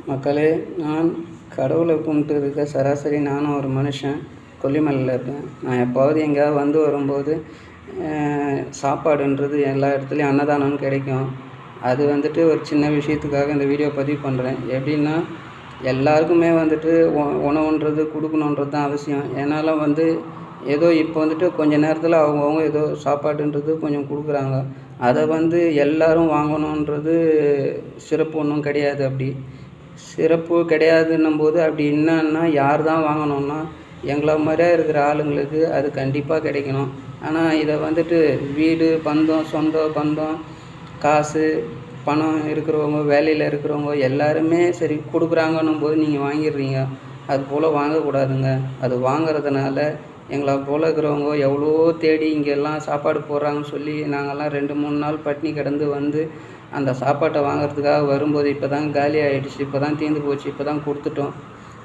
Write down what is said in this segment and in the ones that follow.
மக்களே, நான் கடவுளை கும்பிட்டு இருக்க சராசரி நானும் ஒரு மனுஷன். கொல்லிமலையில் இருக்கேன். நான் எப்போவாவது எங்கேயாவது வந்து வரும்போது சாப்பாடுன்றது எல்லா இடத்துலையும் அன்னதானம்னு கிடைக்கும். அது வந்துட்டு ஒரு சின்ன விஷயத்துக்காக இந்த வீடியோ பதிவு பண்ணுறேன். எப்படின்னா, எல்லாருக்குமே வந்துட்டு உணவுன்றது கொடுக்கணுன்றது தான் அவசியம். ஏன்னால வந்து ஏதோ இப்போ வந்துட்டு கொஞ்ச நேரத்தில் அவங்கவுங்க ஏதோ சாப்பாடுன்றது கொஞ்சம் கொடுக்குறாங்க. அதை வந்து எல்லோரும் வாங்கணுன்றது சிறப்பு ஒன்றும் கிடையாது. அப்படி சிறப்பு கிடையாதுன்னும்போது அப்படி என்னன்னா யார் தான் வாங்கணும்னா எங்களை மாதிரியா இருக்கிற ஆளுங்களுக்கு அது கண்டிப்பாக கிடைக்கணும். ஆனால் இதை வந்துட்டு வீடு பந்தம் சொந்த பந்தம் காசு பணம் இருக்கிறவங்க வேலையில் இருக்கிறவங்க எல்லாருமே சரி கொடுக்குறாங்கன்னும் போது நீங்கள் வாங்கிடுறீங்க. அது போல் வாங்கக்கூடாதுங்க. அது வாங்கிறதுனால எங்களை போல் இருக்கிறவங்க எவ்வளோ தேடி இங்கெல்லாம் சாப்பாடு போடுறாங்கன்னு சொல்லி நாங்கள்லாம் 2-3 நாள் பட்டினி கிடந்து வந்து அந்த சாப்பாட்டை வாங்கிறதுக்காக வரும்போது இப்போ தான் காலி ஆகிடுச்சு, இப்போ தான் தீர்ந்து போச்சு, இப்போ தான் கொடுத்துட்டோம்,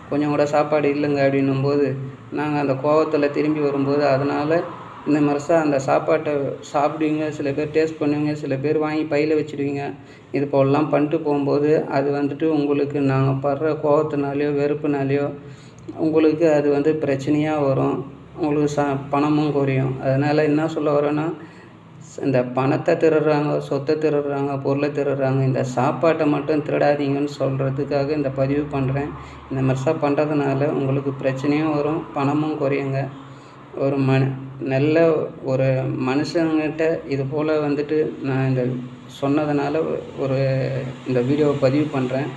கொஞ்சம் கூட சாப்பாடு இல்லைங்க அப்படின்னும்போது நாங்கள் அந்த கோவத்தில் திரும்பி வரும்போது அதனால் இந்த மாதிரிசா அந்த சாப்பாட்டை சாப்பிடுவீங்க, சில பேர் டேஸ்ட் பண்ணுவீங்க, சில பேர் வாங்கி பையில் வச்சுடுவீங்க. இது போலலாம் பண்ணிட்டு போகும்போது அது வந்துட்டு உங்களுக்கு நாங்கள் படுற கோவத்தினாலையோ வெறுப்புனாலையோ உங்களுக்கு அது வந்து பிரச்சனையாக வரும். உங்களுக்கு பணமும் குறையும். அதனால் என்ன சொல்ல வரேன்னா, இந்த பணத்தை திருடுறாங்க, சொத்தை திருடுறாங்க, பொருளை திருடுறாங்க. இந்த சாப்பாட்டை மட்டும் திருடாதீங்கன்னு சொல்கிறதுக்காக இந்த பதிவு பண்ணுறேன். இந்த மாதிரிலாம் பண்ணுறதுனால உங்களுக்கு பிரச்சனையும் வரும், பணமும் குறையுங்க. ஒரு நல்ல ஒரு மனுஷங்கிட்ட இது போல் வந்துட்டு நான் இந்த சொன்னதுனால இந்த வீடியோவை பதிவு பண்ணுறேன்.